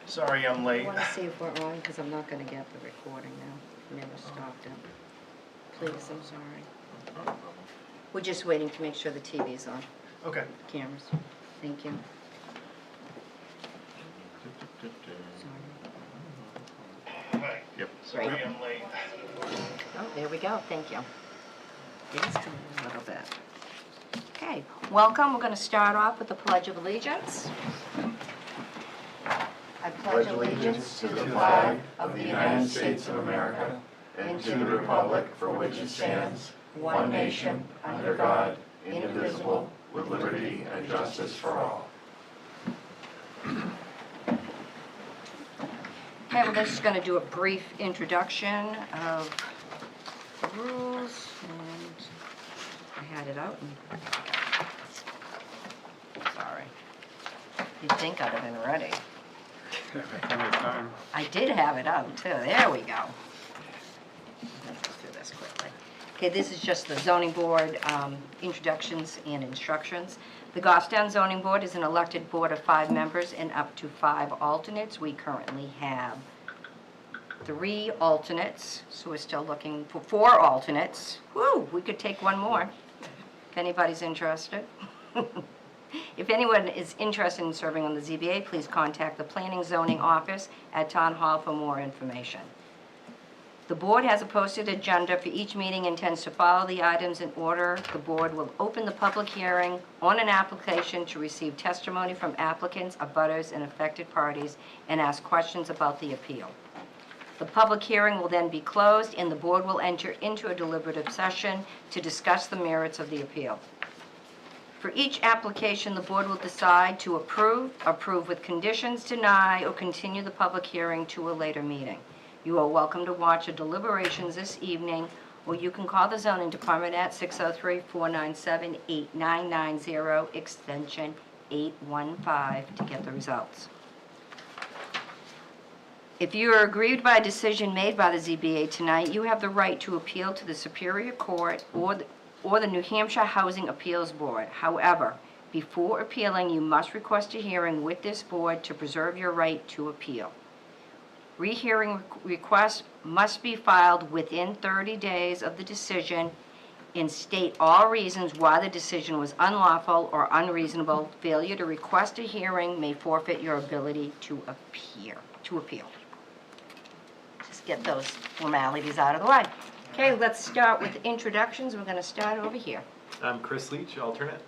Sorry I'm I late. want to see if we're on, because I'm not going to get the recording now. Never stopped it. Please, I'm sorry. We're just waiting to make sure the TV's on. Okay. Cameras. Thank you. Sorry. Hi. Yep. Sorry Great. I'm late. Oh, there we go. Thank you. It is coming a little bit. Okay, welcome. We're going to start off with the Pledge of Allegiance. I pledge allegiance to the flag of the United States of America and to the republic for which it stands, one nation, under God, indivisible, with liberty and justice for all. Okay, we're just going to do a brief introduction of the rules, and I had it out. Sorry. You'd think I'd have been ready. I did have it out, too. There we go. Let's go through this quickly. Okay, this is just the zoning board introductions and instructions. The Goffstown Zoning Board is an elected board of 5 members and up to 5 alternates. We currently have 3 alternates, so we're still looking for 4 alternates. Woo, we could take one more, if anybody's interested. If anyone is interested in serving on the ZBA, please contact the Planning Zoning Office at Town Hall for more information. The board has a posted agenda for each meeting and intends to follow the items in order. The board will open the public hearing on an application to receive testimony from applicants, abutters, and affected parties and ask questions about the appeal. The public hearing will then be closed and the board will enter into a deliberative session to discuss the merits of the appeal. For each application, the board will decide to approve with conditions, deny, or continue the public hearing to a later meeting. You are welcome to watch the deliberations this evening, or you can call the zoning department at 603-497-8990, extension 815 to get the results. If you are aggrieved by a decision made by the ZBA tonight, you have the right to appeal to the Superior Court or the New Hampshire Housing Appeals Board. However, before appealing, you must request a hearing with this board to preserve your right to appeal. Rehearing requests must be filed within 30 days of the decision and state all reasons why the decision was unlawful or unreasonable. Failure to request a hearing may forfeit your ability to appeal. Just get those formalities out of the way. Okay, let's start with introductions. We're going to start over here. I'm Chris Leach, alternate.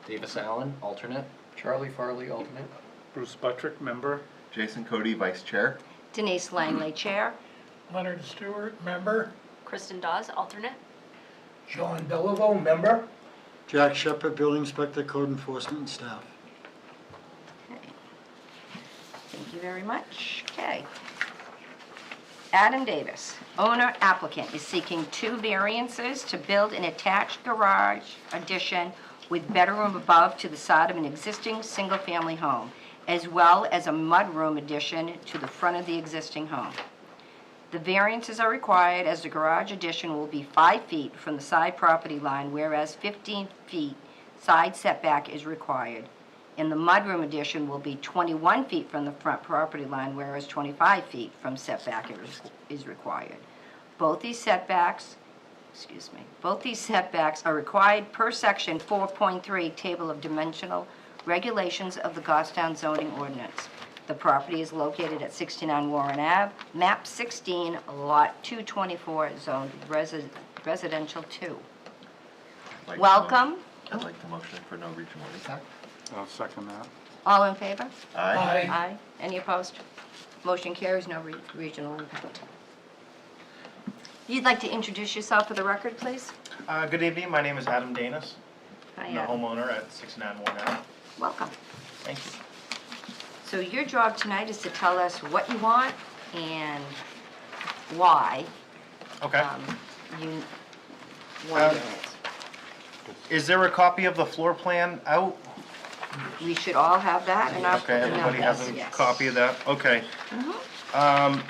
Davis Allen, alternate. Charlie Farley, alternate. Bruce Buttrick, member. Jason Cody, Vice Chair. Denise Langley, Chair. Leonard Stewart, member. Kristen Dawes, alternate. John Beliveau, member. Jack Shepherd, Building Inspector, Code Enforcement, and staff. Okay. Thank you very much. Okay. Adam Davis, owner applicant, is seeking 2 variances to build an attached garage addition with bedroom above to the side of an existing single-family home, as well as a mudroom addition to the front of the existing home. The variances are required as the garage addition will be 5 feet from the side property line, whereas 15 feet side setback is required. And the mudroom addition will be 21 feet from the front property line, whereas 25 feet from setback is required. Both these setbacks are required per section 4.3 Table of Dimensional Regulations of the Goffstown Zoning Ordinance. The property is located at 69 Warren Ave, map 16, lot 224, zoned residential 2. Welcome. I'd like the motion for no regional impact. I'll second that. All in favor? Aye. Aye. Any opposed? Motion carries, no regional impact. You'd like to introduce yourself for the record, please? Good evening. My name is Adam Danis. Hi, I'm the Adam. homeowner at 69 Warren Ave. Welcome. Thank you. So your job tonight is to tell us what you want and why Okay. you want it. Is there a copy of the floor plan out? We should all have that in our... Okay, everybody has a Yes. copy of that? Okay.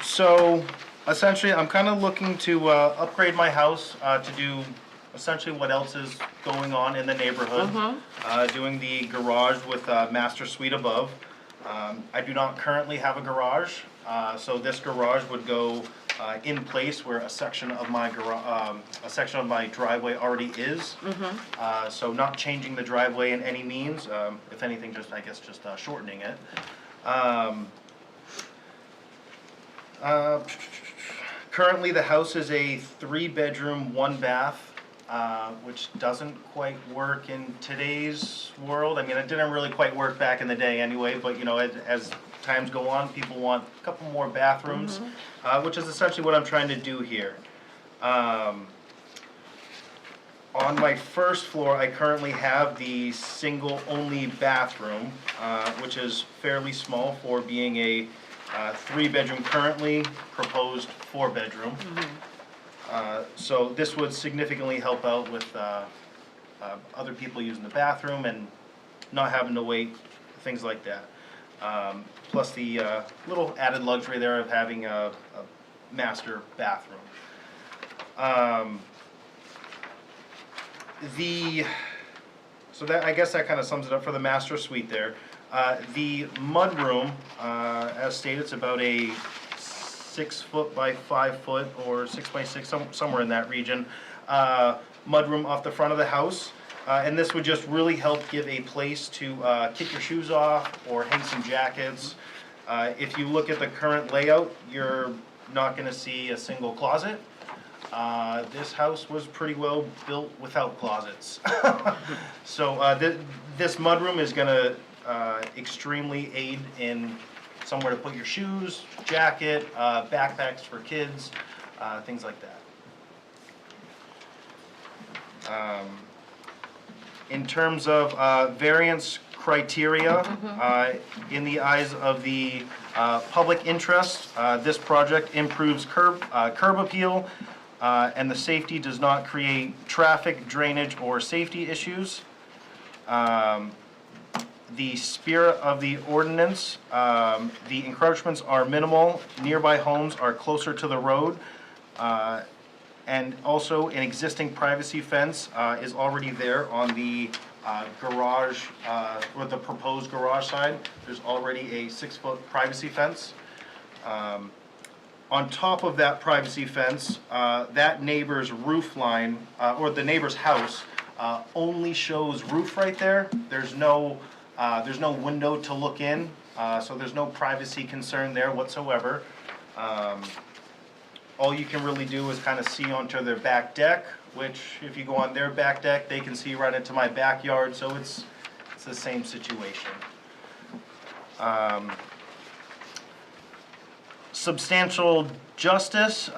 So essentially, I'm kind of looking to upgrade my house to do essentially what else is going on in the neighborhood. Doing the garage with master suite above. I do not currently have a garage, so this garage would go in place where a section of my driveway already is. So not changing the driveway in any means, if anything, just, I guess, just shortening it. Currently, the house is a 3-bedroom, 1-bath, which doesn't quite work in today's world. I mean, it didn't really quite work back in the day anyway, but you know, as times go on, people want a couple more bathrooms, which is essentially what I'm trying to do here. On my first floor, I currently have the single-only bathroom, which is fairly small for being a 3-bedroom currently, proposed 4-bedroom. So this would significantly help out with other people using the bathroom and not having to wait, things like that. Plus the little added luxury there of having a master bathroom. So that, I guess that kind of sums it up for the master suite there. The mudroom, as stated, it's about a 6 foot by 5 foot or 6 by 6, somewhere in that region. Mudroom off the front of the house. And this would just really help give a place to kick your shoes off or hang some jackets. If you look at the current layout, you're not going to see a single closet. This house was pretty well built without closets. So this mudroom is going to extremely aid in somewhere to put your shoes, jacket, backpacks for kids, things like that. In terms of variance criteria, in the eyes of the public interest, this project improves curb appeal, and the safety does not create traffic, drainage, or safety issues. The spirit of the ordinance, the encroachments are minimal, nearby homes are closer to the road, and also an existing privacy fence is already there on the garage, or the proposed garage side. There's already a 6-foot privacy fence. On top of that privacy fence, that neighbor's roof line, or the neighbor's house, only shows roof right there. There's no window to look in, so there's no privacy concern there whatsoever. All you can really do is kind of see onto their back deck, which if you go on their back deck, they can see right into my backyard, so it's the same situation. Substantial justice,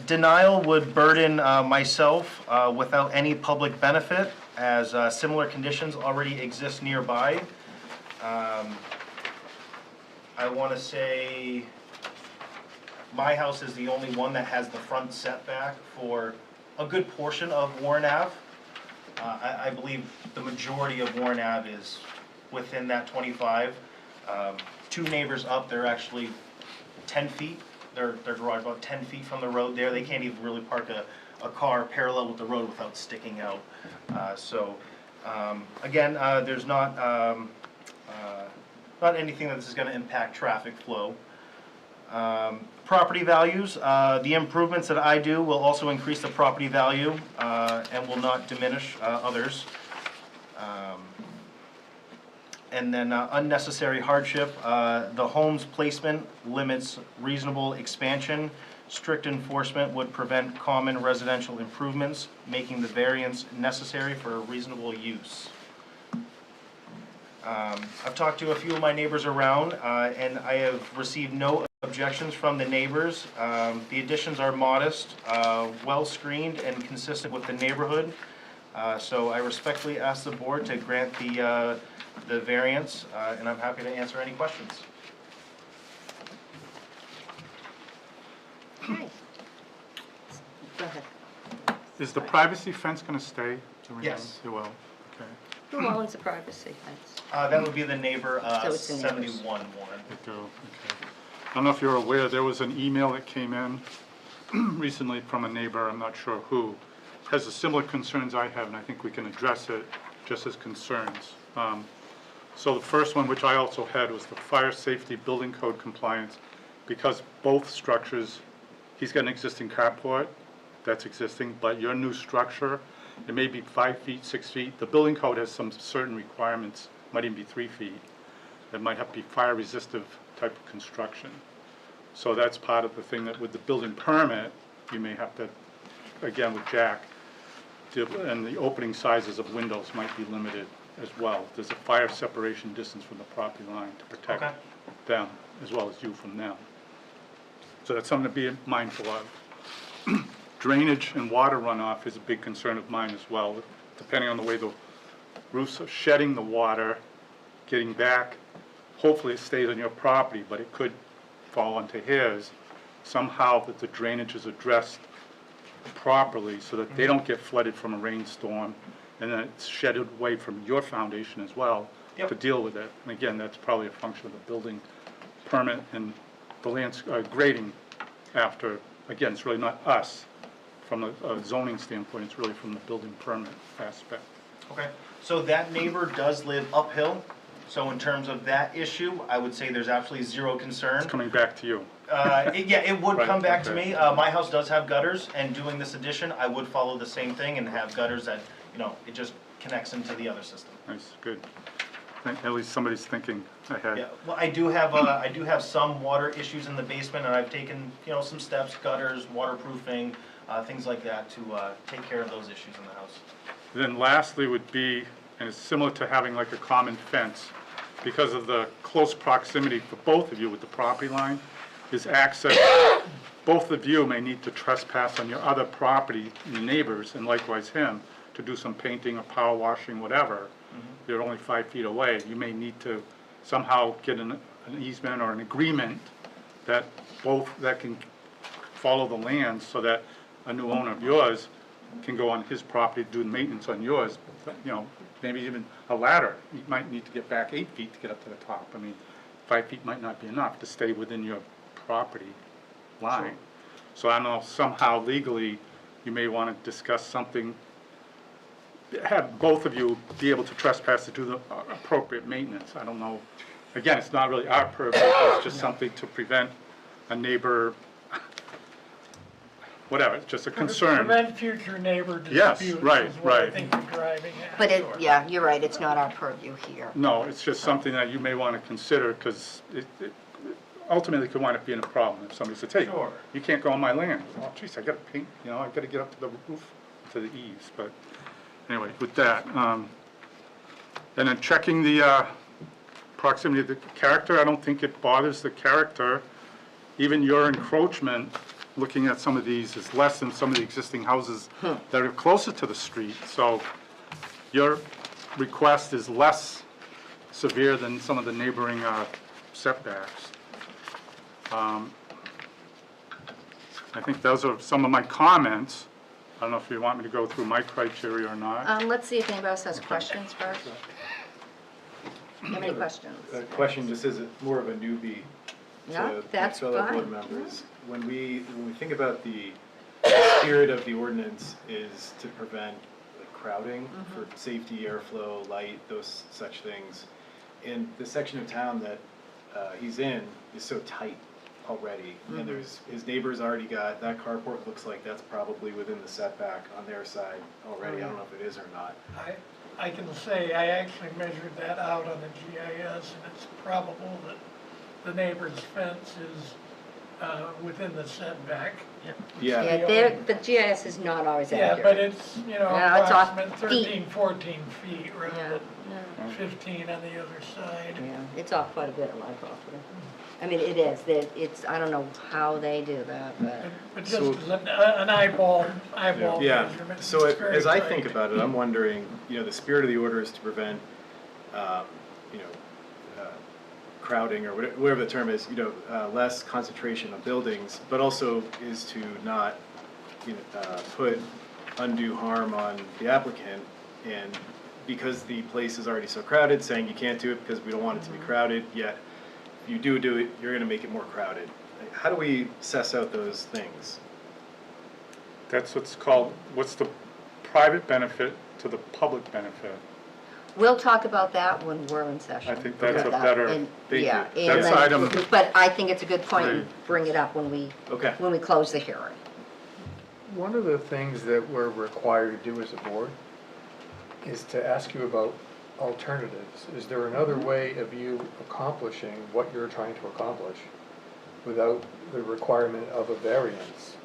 denial would burden myself without any public benefit, as similar conditions already exist nearby. I want to say my house is the only one that has the front setback for a good portion of Warren Ave. I believe the majority of Warren Ave is within that 25. 2 neighbors up, they're actually 10 feet. Their garage about 10 feet from the road there. They can't even really park a car parallel with the road without sticking out. Again, there's not anything that this is going to impact traffic flow. Property values, the improvements that I do will also increase the property value and will not diminish others. And then unnecessary hardship, the home's placement limits reasonable expansion. Strict enforcement would prevent common residential improvements, making the variance necessary for reasonable use. I've talked to a few of my neighbors around, and I have received no objections from the neighbors. The additions are modest, well screened, and consistent with the neighborhood. So I respectfully ask the board to grant the variance, and I'm happy to answer any questions. Okay. Go ahead. Is the privacy fence going to stay? Do we know? Yes. It will, okay. Who owns the privacy fence? That would be the neighbor, So it's the neighbors. 71 Warren. They do, okay. I don't know if you're aware, there was an email that came in recently from a neighbor, I'm not sure who, has the similar concerns I have, and I think we can address it just as concerns. So the first one, which I also had, was the fire safety building code compliance, because both structures, he's got an existing carport that's existing, but your new structure, it may be 5 feet, 6 feet. The building code has some certain requirements, might even be 3 feet. It might have to be fire resistive type of construction. So that's part of the thing that with the building permit, you may have to, again with Jack, and the opening sizes of windows might be limited as well. There's a fire separation distance from the property line to protect Okay. them as well as you from them. So that's something to be mindful of. Drainage and water runoff is a big concern of mine as well. Depending on the way the roofs are shedding the water, getting back, hopefully it stays on your property, but it could fall onto his. Somehow that the drainage is addressed properly so that they don't get flooded from a rainstorm, and then it's shedded away from your foundation as well Yep. to deal with it. And again, that's probably a function of the building permit and the land grading after. Again, it's really not us from a zoning standpoint, it's really from the building permit aspect. Okay, so that neighbor does live uphill, so in terms of that issue, I would say there's absolutely zero concern. It's coming back to you. Yeah, it would come Right, back to okay. me. My house does have gutters, and doing this addition, I would follow the same thing and have gutters that, you know, it just connects into the other system. Nice, good. At least somebody's thinking ahead. Yeah, well, I do have some water issues in the basement, and I've taken, you know, some steps, gutters, waterproofing, things like that to take care of those issues in the house. Then lastly would be, and it's similar to having like a common fence, because of the close proximity for both of you with the property line, is access. Both of you may need to trespass on your other property, your neighbors, and likewise him, to do some painting or power washing, whatever. You're only 5 feet away. You may need to somehow get an easement or an agreement that both, that can follow the land so that a new owner of yours can go on his property, do maintenance on yours, you know, maybe even a ladder. You might need to get back 8 feet to get up to the top. I mean, 5 feet might not be enough to stay within your property line. So I don't know, somehow legally, you may want to discuss something, have both of you be able to trespass to do the appropriate maintenance. I don't know. Again, it's not really our purview, it's just something to prevent a neighbor, whatever, it's just a concern. Prevent future neighbor Yes, disputes right, is what I right. think you're driving at. But it, yeah, you're right, it's not our purview here. No, it's just something that you may want to consider, because it ultimately could wind up being a problem if somebody says, hey, Sure. you can't go on my land. Oh, geez, I gotta paint, you know, I gotta get up to the roof, to the eaves, but anyway, with that. And then checking the proximity of the character, I don't think it bothers the character. Even your encroachment, looking at some of these, is less than some of the existing houses that are closer to the street. So your request is less severe than some of the neighboring setbacks. I think those are some of my comments. I don't know if you want me to go through my criteria or not. Let's see if anybody else has questions first. You have any questions? A question, just as more of a newbie Yeah, to that's fellow board fine. members. When we think about the spirit of the ordinance is to prevent like, crowding for safety, airflow, light, those such things. And the section of town that he's in is so tight already, and there's his neighbors already got that carport. Looks like that's probably within the setback on their side already. I don't know if it is or not. I can say, I actually measured that out on the GIS, and it's probable that the neighbor's fence is within the setback. Yeah. Yeah, there, the GIS is not always Yeah, accurate. but it's, you know, Yeah, it's off approximate feet. 13, 14 feet Yeah, rather yeah, than 15 on the other side. yeah, it's off quite a bit on my property. I mean, it is, it's, I don't know how they do that, but. But So- just an eyeball Yeah, measurement. so it's very as I tight. think about it, I'm wondering, you know, the spirit of the order is to prevent, you know, crowding or whatever the term is, you know, less concentration of buildings, but also is to not, you know, put undue harm on the applicant. And because the place is already so crowded, saying you can't do it because we don't want it to be crowded, yet if you do it, you're gonna make it more crowded. How do we suss out those things? That's what's called, what's the private benefit to the public benefit? We'll talk about that when we're in session. I think that's a But, better, and- thank yeah, you. and That's then- item But I think it's a good point, three. to bring it up when we Okay. close the hearing. One of the things that we're required to do as a board is to ask you about alternatives. Is there another way of you accomplishing what you're trying to accomplish without the requirement of a variance?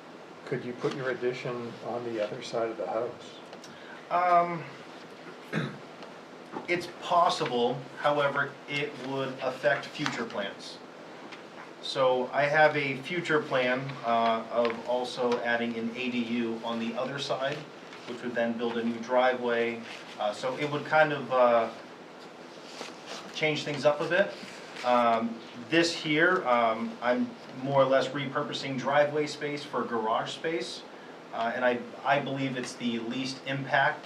Could you put your addition on the other side of the house? It's possible, however, it would affect future plans. So I have a future plan of also adding an ADU on the other side, which would then build a new driveway. So it would kind of change things up a bit. This here, I'm more or less repurposing driveway space for garage space. And I believe it's the least impact,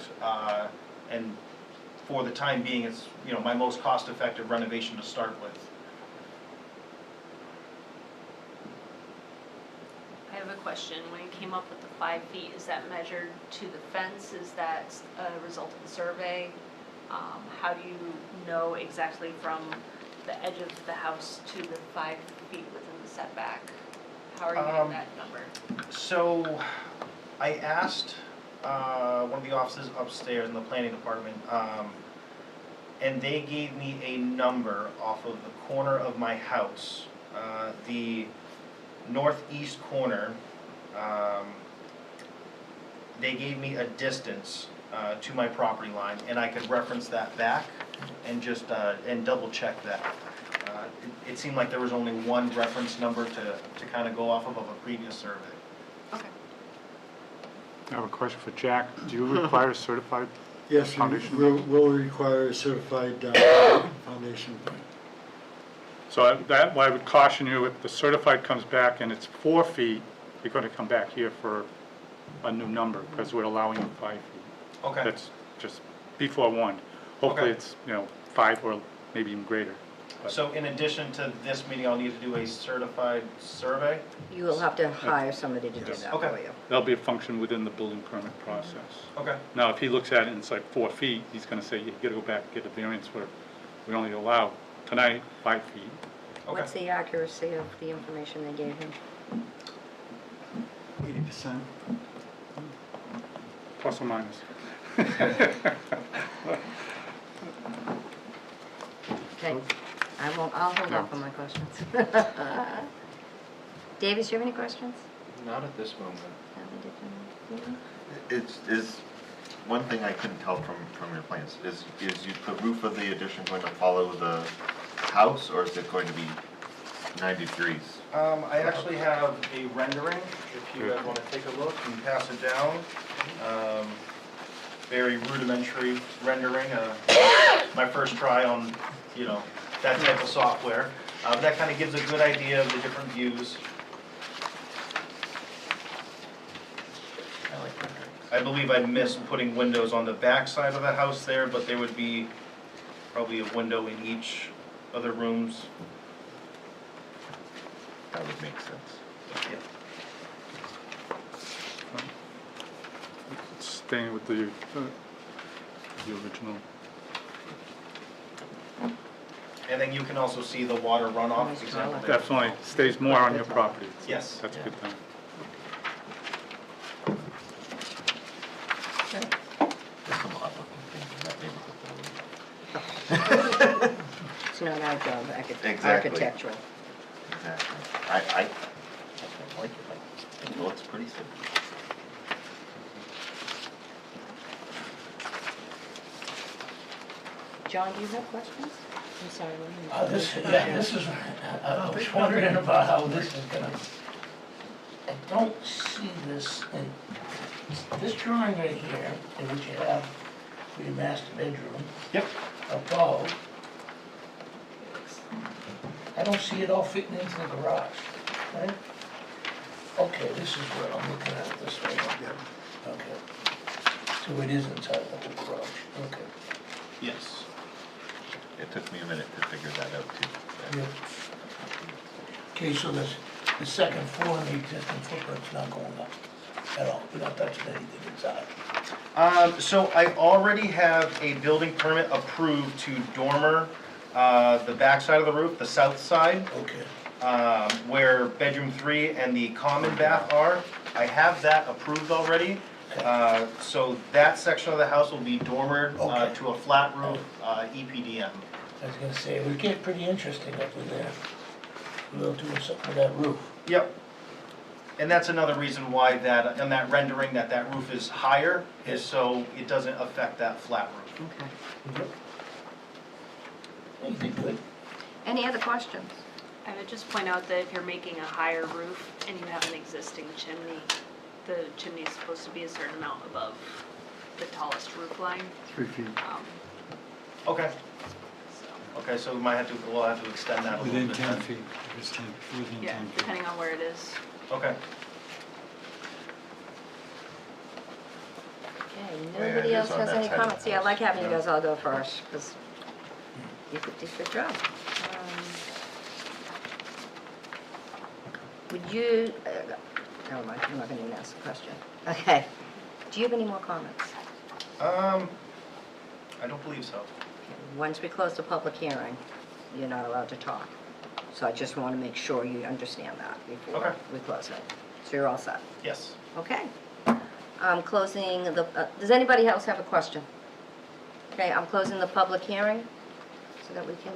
and for the time being, it's, you know, my most cost-effective renovation to start with. I have a question. When you came up with the 5 feet, is that measured to the fence? Is that a result of the survey? How do you know exactly from the edge of the house to the 5 feet within the setback? How are you getting that number? So I asked one of the offices upstairs in the planning department, and they gave me a number off of the corner of my house. The northeast corner, they gave me a distance to my property line, and I could reference that back and just and double check that. It seemed like there was only one reference number to kind of go off of a previous survey. Okay. I have a question for Jack. Do you require a certified Yes, foundation? we'll require a certified foundation. So that, why I would caution you, if the certified comes back and it's 4 feet, you're gonna come back here for a new number, because we're allowing you 5 feet. Okay. That's just be forewarned. Hopefully Okay. it's, 5 or maybe even greater. But- So in addition to this meeting, I'll need to do a certified survey? You will have to hire somebody to do Yes. that Okay. for you. That'll be a function within the building permit process. Okay. Now, if he looks at it and it's like 4 feet, he's gonna say, you gotta go back and get a variance where we only allow tonight 5 feet. Okay. What's the accuracy of the information they gave him? 80%. Plus or minus. Okay, I'll hold off on my questions. Davis, do you have any questions? Not at this moment. No? Is one thing I couldn't tell from your plans, is the roof of the addition going to follow the house, or is it going to be 90 degrees? I actually have a rendering, if you guys want to take a look and pass it down. Very rudimentary rendering, my first try on, that type of software. That kind of gives a good idea of the different views. I like renderings. I believe I missed putting windows on the back side of the house there, but there would be probably a window in each of the rooms. That would make sense. Yeah. Staying with the original. And then you can also see the water runoff Nice example color. there. Definitely stays more on your property. Yes. That's a good thing. There's some odd looking things in that neighborhood. It's not our job, Exactly. architectural. Exactly. I like it. It looks pretty simple. John, do you have questions? I'm sorry. let me- This is, I was wondering about how this is gonna, I don't see this in, this drawing right here, in which you have for your master bedroom. Yep. Above. I don't see it all fitting into the garage, right? Okay, this is what I'm looking at this way. Okay. So it is inside of the garage, okay. Yes. It took me a minute to figure that out too. Yeah. Okay, so the second floor in the existing footprint's not going up. at all? We're not touching anything inside? So I already have a building permit approved to dormer, the back side of the roof, the south side, Okay. where bedroom 3 and the common bath are. I have that approved already. So that section of the house will be dormered Okay. to a flat roof, EPDM. I was gonna say, it would get pretty interesting up in there. We'll do something with that roof. Yep. And that's another reason why that, on that rendering, that roof is higher, is so it doesn't affect that flat roof. Okay. Anything good? Any other questions? I would just point out that if you're making a higher roof and you have an existing chimney, the chimney is supposed to be a certain amount above the tallest roof line. 3 feet. Okay, So, okay, so we'll have to extend that a little bit then. feet, if it's 10, within yeah, depending on where it is. Okay. Okay, Yeah, it nobody is else on has that any side of the comments? Yeah, I house. like having you Yeah. guys all go first, because you did a good job. Would you, never mind, I'm not gonna even ask the question. Okay, do you have any more comments? I don't believe so. Once we close the public hearing, you're not allowed to talk. So I just want to make sure you understand that before Okay. we close it. So you're all set. Yes. Okay. I'm closing the, does anybody else have a question? Okay, I'm closing the public hearing so that we can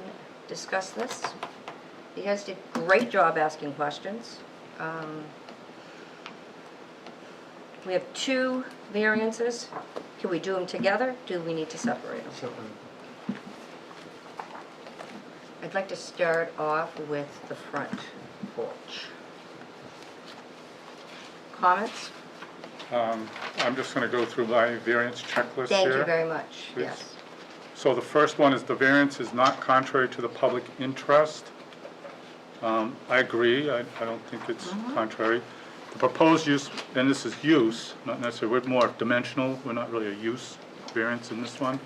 discuss this. You guys did a great job asking questions. We have 2 variances. Can we do them together? Do we need to separate them? I'd like to start off with the front porch. Comments? I'm just going to go through my variance checklist here. Thank you very much, Please. yes. So the first one is the variance is not contrary to the public interest. I agree, I don't think it's contrary. The proposed use, and this is use, not necessarily, we're more dimensional, we're not really a use variance in this one,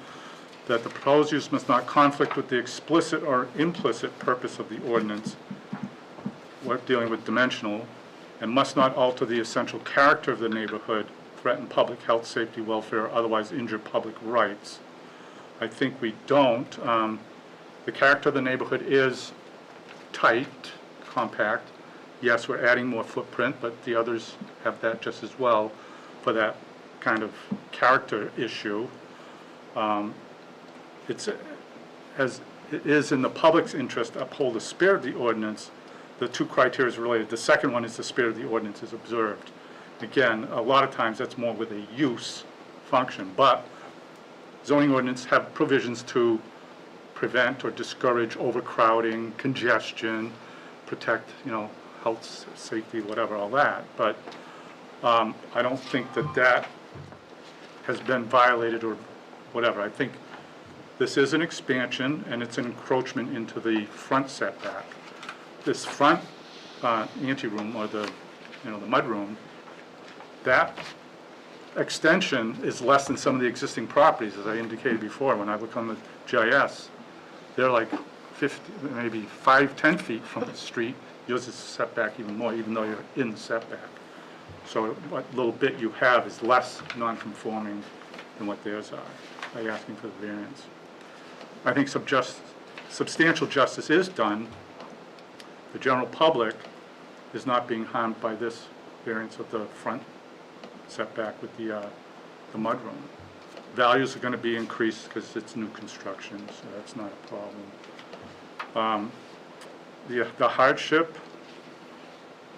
that the proposed use must not conflict with the explicit or implicit purpose of the ordinance. We're dealing with dimensional, and must not alter the essential character of the neighborhood, threaten public health, safety, welfare, or otherwise injure public rights. I think we don't. The character of the neighborhood is tight, compact. Yes, we're adding more footprint, but the others have that just as well for that kind of character issue. It's, as it is in the public's interest to uphold the spirit of the ordinance, the 2 criteria is related. The second one is the spirit of the ordinance is observed. Again, a lot of times that's more with a use function, but zoning ordinance have provisions to prevent or discourage overcrowding, congestion, protect, health, safety, whatever, all that. But I don't think that has been violated or whatever. I think this is an expansion and it's an encroachment into the front setback. This front anteroom or the mudroom, that extension is less than some of the existing properties, as I indicated before. When I look on the GIS, they're like 50, maybe 5, 10 feet from the street. Yours is setback even more, even though you're in the setback. So what little bit you have is less non-conforming than what theirs are by asking for the variance. I think substantial justice is done. The general public is not being harmed by this variance of the front setback with the mudroom. Values are going to be increased because it's new construction, so that's not a problem. The hardship,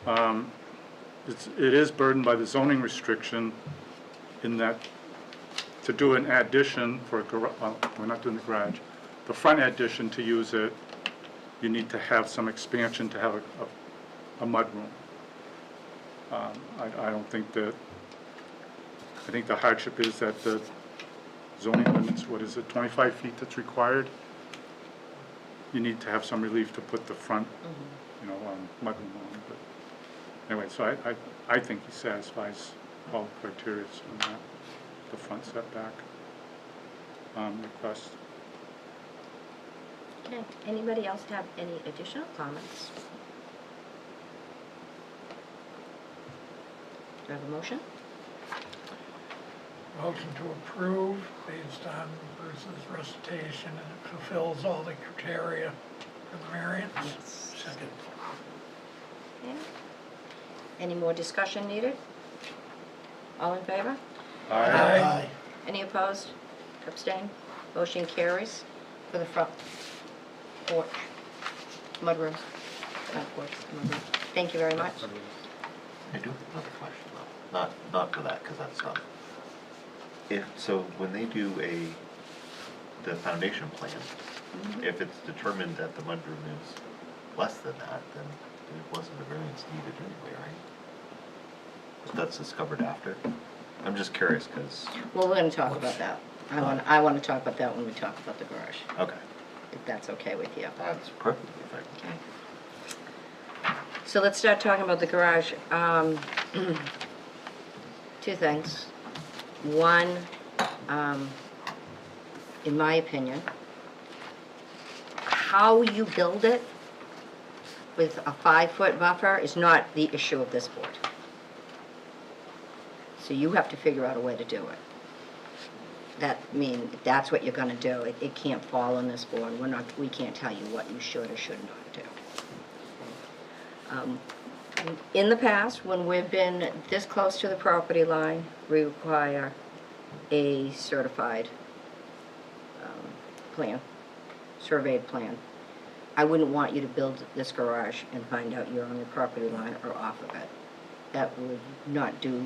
it is burdened by the zoning restriction in that to do an addition for a garage, well, we're not doing the garage, the front addition to use it, you need to have some expansion to have a mudroom. I don't think that, I think the hardship is that the zoning limits, 25 feet that's required? You need to have some relief to put the front, mudroom on. But anyway, so I think he satisfies all the criteria on that, the front setback request. Okay, anybody else have any additional comments? Do I have a motion? Motion to approve based on Bruce's recitation, and it fulfills all the criteria for the variance. Second. Okay. Any more discussion needed? All in favor? Aye. Any opposed? Abstain? Motion carries for the front porch, mudroom. Front porch, mudroom. Thank you very much. I do have another question though, not for that, because that's done. So when they do the foundation plan, if it's determined that the mudroom is less than that, then it wasn't a variance needed anyway, right? But that's discovered after? I'm just curious, because, Well, we're gonna talk about that. I want to talk about that when we talk about the garage, okay, if that's okay with you. that's perfectly fine. Okay. So let's start talking about the garage. Two things. One, in my opinion, how you build it with a 5-foot buffer is not the issue of this board. So you have to figure out a way to do it. If that's what you're gonna do, it can't fall on this board. We can't tell you what you should or should not do. In the past, when we've been this close to the property line, we require a certified plan, surveyed plan. I wouldn't want you to build this garage and find out you're on the property line or off of it.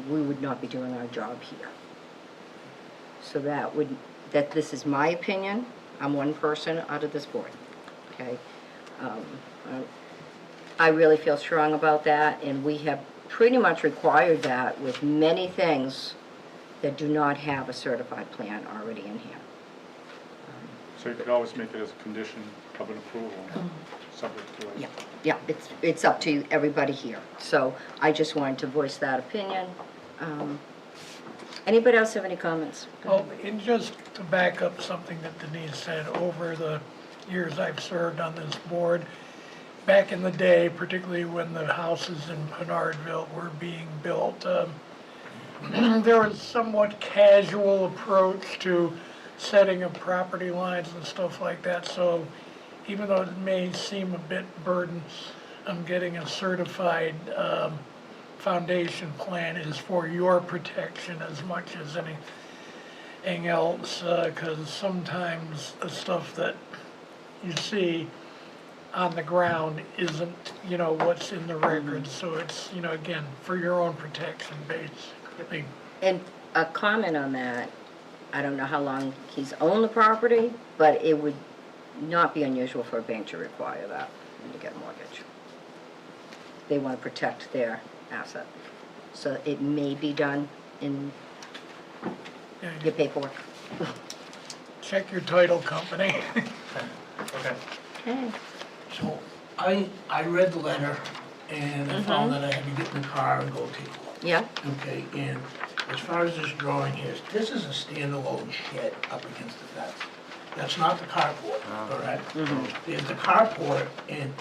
We would not be doing our job here. So this is my opinion. I'm one person out of this board, okay? I really feel strong about that, and we have pretty much required that with many things that do not have a certified plan already in here. So you could always make it as a condition of an approval, subject to it. Yeah, it's up to everybody here. So I just wanted to voice that opinion. Anybody else have any comments? Well, and just to back up something that Denise said, over the years I've served on this board, back in the day, particularly when the houses in Pinardville were being built, there was somewhat casual approach to setting of property lines and stuff like that. So even though it may seem a bit burdensome, getting a certified foundation plan is for your protection as much as anything else, because sometimes the stuff that you see on the ground isn't, what's in the records. So it's, again, for your own protection, basically. And a comment on that, I don't know how long he's owned the property, but it would not be unusual for a bank to require that and to get a mortgage. They want to protect their asset. So it may be done in your paperwork. Check your title company. Okay. Okay. So I read the letter and I found that I had to get in the car and go take a look. Yeah, Okay, and as far as this drawing is, this is a standalone shed up against the fence. That's not the carport, correct? There's the carport, and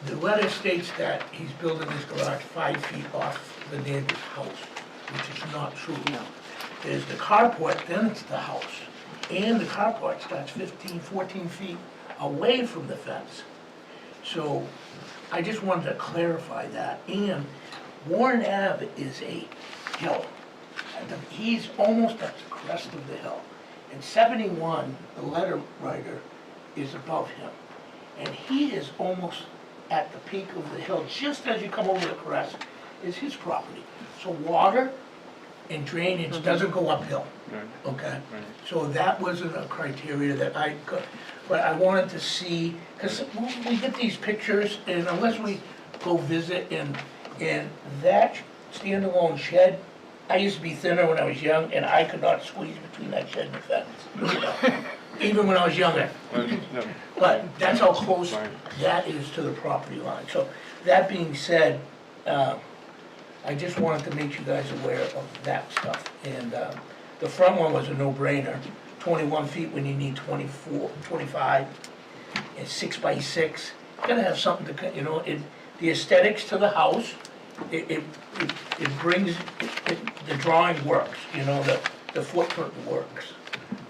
the letter states that he's building this garage 5 feet off the neighbor's house, which is not true. No. There's the carport, then it's the house. And the carport starts 14 feet away from the fence. So I just wanted to clarify that. And Warren Ave is a hill. And he's almost at the crest of the hill. And 71, the letter writer, is above him. And he is almost at the peak of the hill, just as you come over the crest, is his property. So water and drainage doesn't go uphill, Right. okay? Right. So that wasn't a criteria that I could, but I wanted to see, because we get these pictures, and unless we go visit, and that standalone shed, I used to be thinner when I was young, and I could not squeeze between that shed and the fence, even when I was younger. Yeah. But that's how close Right. that is to the property line. So that being said, I just wanted to make you guys aware of that stuff. And the front one was a no-brainer, 21 feet when you need 24, 25, and 6 by 6. Gotta have something to, the aesthetics to the house it brings, the drawing works, you know, the footprint works.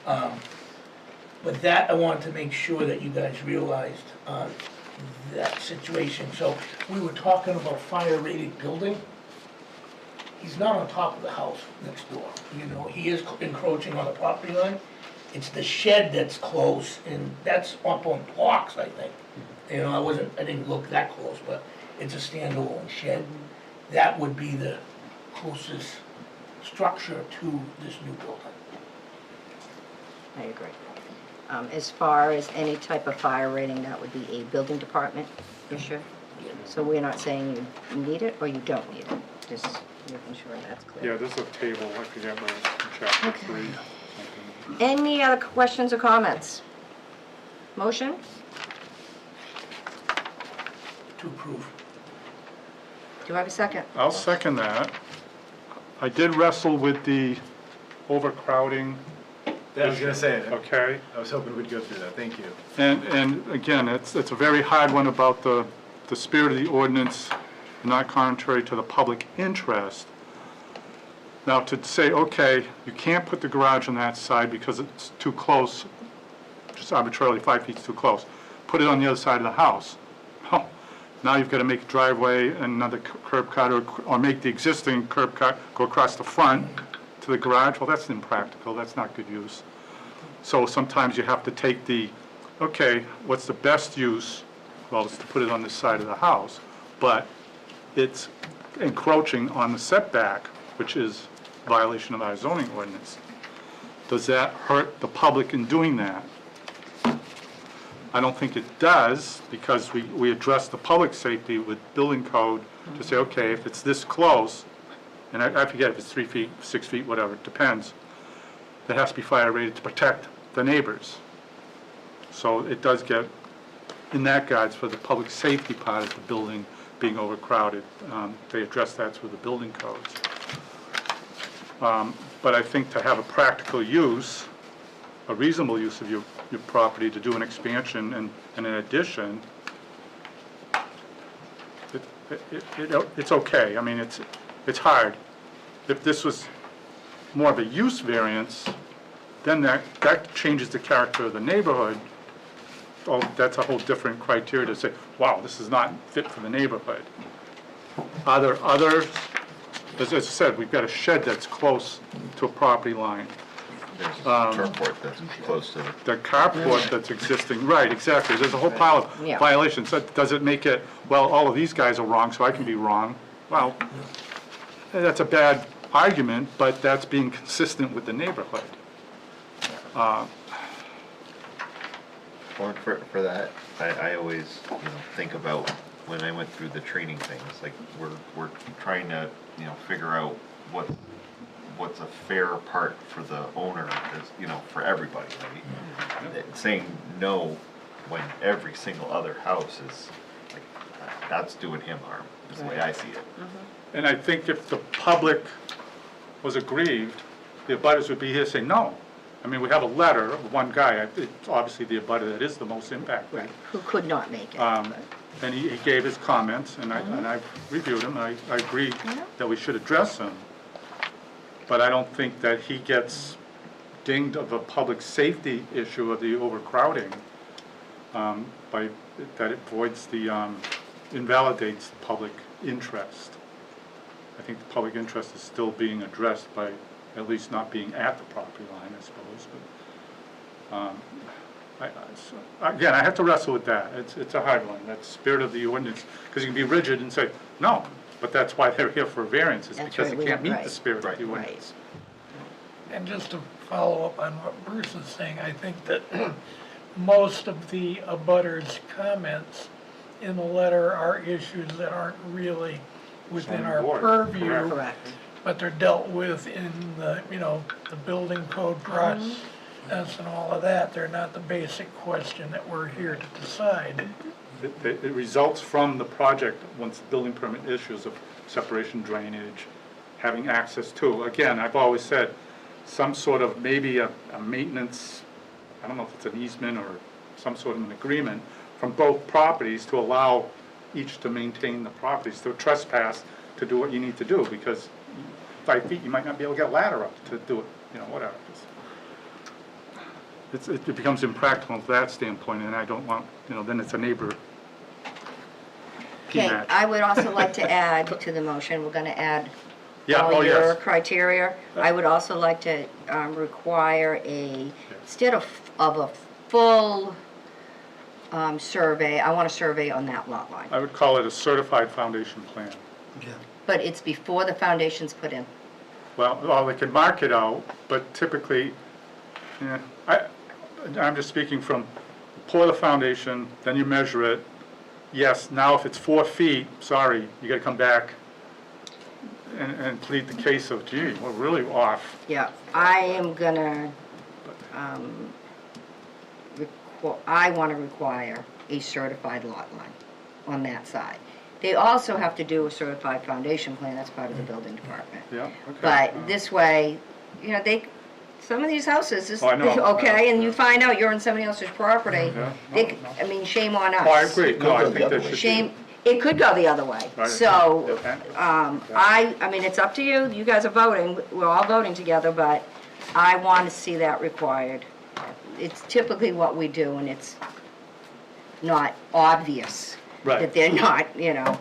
But that, I wanted to make sure that you guys realized, that situation. So, we were talking about fire rated building. He's not on top of the house next door, you know, he is encroaching on the property line. It's the shed that's close, and that's up on blocks, I think. You know, I didn't look that close, but it's a standalone shed. That would be the closest structure to this new building. I agree. As far as any type of fire rating, that would be a building department issue. So we're not saying you need it or you don't need it, just making sure that's clear. Yeah, there's a table, I forget where it's in chapter Okay. 3. Any other questions or comments? Motion? To approve. Do I have a second? I'll second that. I did wrestle with the overcrowding, I was gonna say, okay? I was hoping we'd go through that, thank you. And again, it's a very hard one about the spirit of the ordinance, not contrary to the public interest. Now, to say, okay, you can't put the garage on that side because it's too close, just arbitrarily 5 feet is too close, put it on the other side of the house. Oh, now you've got to make a driveway and another curb cut, or make the existing curb cut go across the front to the garage. Well, that's impractical, that's not good use. So sometimes you have to take okay, what's the best use? Well, it's to put it on this side of the house, but it's encroaching on the setback, which is violation of our zoning ordinance. Does that hurt the public in doing that? I don't think it does, because we address the public safety with building code to say, okay, if it's this close, and I forget if it's 3 feet, 6 feet, whatever, it depends, that has to be fire rated to protect the neighbors. So it does get, in that guides for the public safety part of the building being overcrowded. They address that through the building codes. But I think to have a practical use, a reasonable use of your property to do an expansion and an addition, it's okay. I mean, it's hard. If this was more of a use variance, then that changes the character of the neighborhood. Oh, that's a whole different criteria to say, wow, this is not fit for the neighborhood. Are there others? As I said, we've got a shed that's close to a property line. There's a carport that's close to it. The carport that's existing, right, exactly. There's a whole pile of Yeah. violations. So does it make it, well, all of these guys are wrong, so I can be wrong? Well, that's a bad argument, but that's being consistent with the neighborhood. Well, for that, I always, think about when I went through the training things, like, we're trying to, figure out what's a fair part for the owner, is, for everybody, right? Saying no when every single other house is, like, that's doing him harm, is the way I see it. And I think if the public was aggrieved, the abutters would be here saying, no. I mean, we have a letter of one guy, it's obviously the abutter that is the most impacted. Who could not make it. And he gave his comments, and I've reviewed them, and I agree that we should address them. But I don't think that he gets dinged of a public safety issue of the overcrowding, by, that it voids invalidates the public interest. I think the public interest is still being addressed by at least not being at the property line, I suppose, but, again, I have to wrestle with that. It's a hard one, that spirit of the ordinance, because you can be rigid and say, no, but that's why they're here for variances, That's because right, they can't meet the right. spirit of the Right. ordinance. And just to follow up on what Bruce is saying, I think that most of the abutters' comments in the letter are issues that aren't really within our Board, purview, Correct. but they're dealt with in the, the building code process and all of that. They're not the basic question that we're here to decide. It results from the project, once the building permit issues, of separation drainage, having access to, again, I've always said, some sort of, maybe a maintenance, I don't know if it's an easement or some sort of an agreement from both properties to allow each to maintain the properties. To trespass, to do what you need to do, because 5 feet, you might not be able to get a ladder up to do it, you know, whatever. It becomes impractical from that standpoint, and I don't want, you know, then it's a neighbor Okay, match. I would also like to add to the motion, we're gonna add Yeah, all oh, your yes. criteria. I would also like to require instead of a full survey, I want a survey on that lot line. I would call it a certified foundation plan. Yeah. But it's before the foundation's put in. Well, they could mark it out, but typically, yeah, I'm just speaking from, pour the foundation, then you measure it. Yes, now if it's 4 feet, sorry, you gotta come back and plead the case of, gee, we're really off. Yeah, I am gonna, I want to require a certified lot line on that side. They also have to do a certified foundation plan, that's part of the building department. Yeah, okay. But this way, you know, some of these houses, Oh, I know, okay, and you yeah. find out you're on somebody else's property, Yeah, they, no. I mean, shame on us. Oh, I agree, no, I think that should be. Shame, it could go the other way. Right. So, Okay. I mean, it's up to you, you guys are voting, we're all voting together, but I want to see that required. It's typically what we do, and it's not obvious Right. that they're not, you know,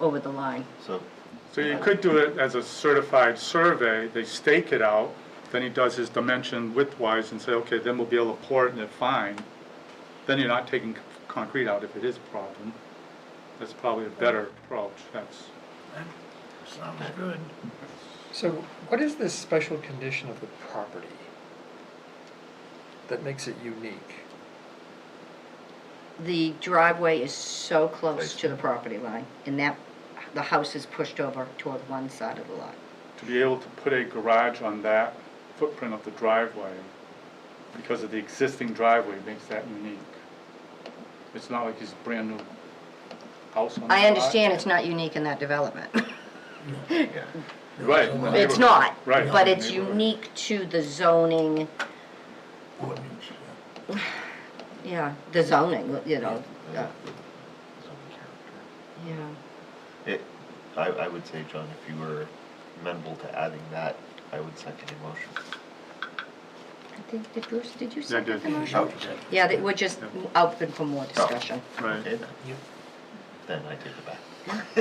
over the line. So, So you could do it as a certified survey, they stake it out, then he does his dimension widthwise and say, okay, then we'll be able to pour it and it's fine. Then you're not taking concrete out if it is a problem. That's probably a better approach, that's. Sounds good. So what is this special condition of the property that makes it unique? The driveway is so close to the property line, and that, the house is pushed over toward one side of the lot. To be able to put a garage on that footprint of the driveway, because of the existing driveway, makes that unique. It's not like it's a brand new house on the lot. I understand it's not unique in that development. yeah. Right. It's not, Right. but it's Neighborhood. unique to the zoning, Ordinance, yeah. yeah, the zoning, you know, Yeah. yeah. I would say, John, if you were amenable to adding that, I would second your motion. I think, did Bruce, did you Yeah, I second did. the motion? Oh, Yeah, we're just open for more discussion. Right. okay then. Then I take it back.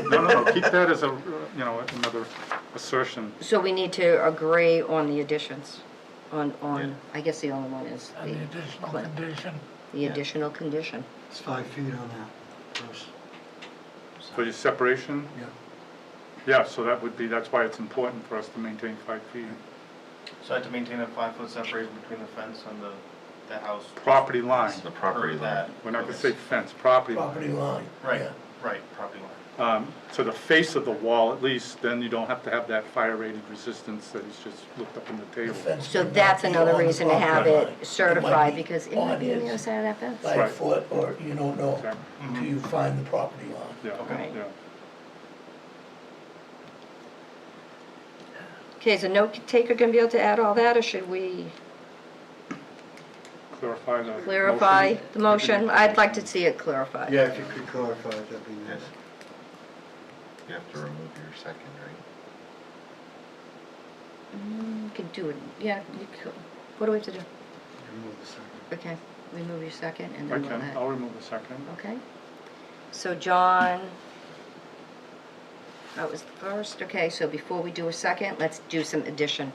No, keep that as a, you know, another assertion. So we need to agree on the additions, Yeah. I guess the only one is And the additional cl- condition, the additional condition. It's 5 feet on that, Bruce. For your separation? Yeah. Yeah, so that would be, that's why it's important for us to maintain 5 feet. So I have to maintain a 5-foot separation between the fence and the house. Property line, The property line. we're not gonna say fence, property Property line. line. Right, yeah. right, property line. To the face of the wall at least, then you don't have to have that fire rated resistance that he's just looked up in the The table. fence So would that's not be another on the reason to have property it line. certified, might be because it might be on the other his side of that fence. 5 Right. foot, or you don't know Exactly. until you find the property line. Yeah, Okay. yeah. Okay, is a note taker gonna be able to add all that, or should we Clarify the. clarify motion. the motion? I'd like to see it clarified. Yeah, if you could clarify, that'd be nice. You have to remove your second, right? You could do it, yeah, you could. What do we have to do? Remove the second. Okay, remove your second, and I then we'll can, add. I'll remove the second. Okay. So John, that was the first, okay, so before we do a second, let's do some addition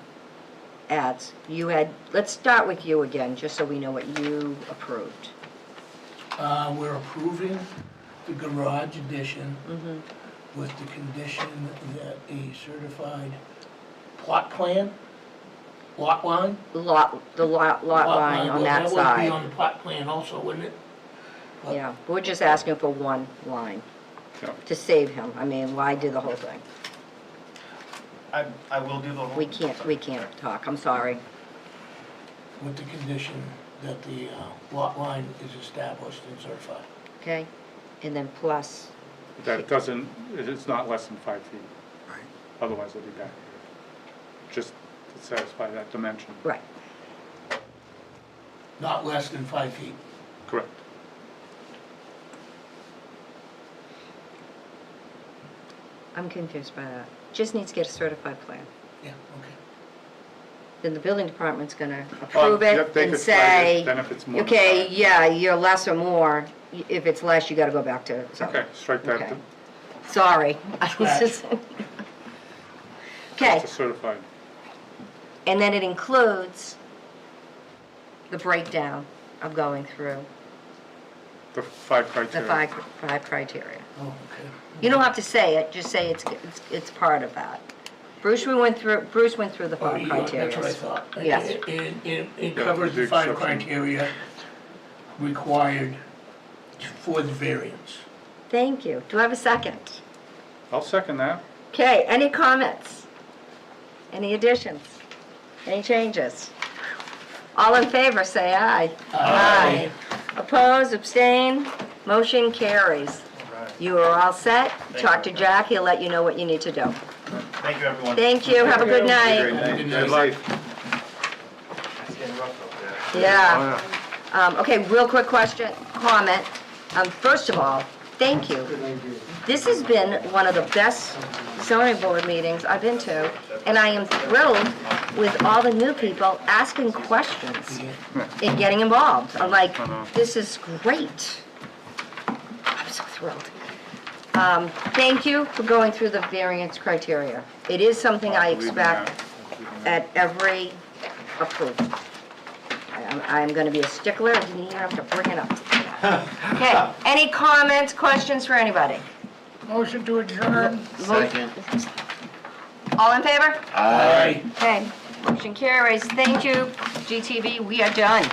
adds. You had, let's start with you again, just so we know what you approved. We're approving the garage addition Mm-hmm. with the condition that a certified plot plan, lot line. The lot line on that Well, that would be on side. the plot plan also, wouldn't it? Yeah, we're just asking for one line Yeah. to save him. I mean, why do the whole thing? I will do the whole. We can't talk, I'm sorry. With the condition that the lot line is established and certified. Okay? And then plus, That it doesn't, it's not less than 5 feet, Right. otherwise it'll be back here. Just to satisfy that dimension. right. Not less than 5 feet. Correct. I'm confused by that. Just needs to get a certified plan. Yeah, okay. Then the building department's gonna approve yep, it they and could flag say, it, then if it's more than okay, five. yeah, you're less or more. If it's less, you gotta go back to zoning. Okay, strike that. Okay. Sorry. I was just- Okay, It's a certified. and then it includes the breakdown of going through The 5 the criteria. five criteria. Oh, okay. You don't have to say it, just say it's part of that. Bruce went through the Oh, 5 yeah, criteria. that's what I thought. Yes. It covers the the 5 exception. criteria required for the variance. Thank you. Do I have a second? I'll second that. Okay, any comments? Any additions? Any changes? All in favor, say aye. Aye. Oppose, abstain, motion carries. You are all set. Talk to Jack, he'll let you know what you need to do. Thank you, everyone. Thank you, have a good night. Good life. It's getting rough out there. Yeah. Okay, real quick comment. First of all, thank you. This has been one of the best zoning board meetings I've been to, and I am thrilled with all the new people asking questions and getting involved. I'm like, this is great. I'm so thrilled. Thank you for going through the variance criteria. It is something I expect at every approval. I'm gonna be a stickler, I didn't even have to bring it up. Okay, any comments, questions for anybody? Motion to adjourn. Second. All in favor? Aye. Okay, motion carries. Thank you, GTV, we are done.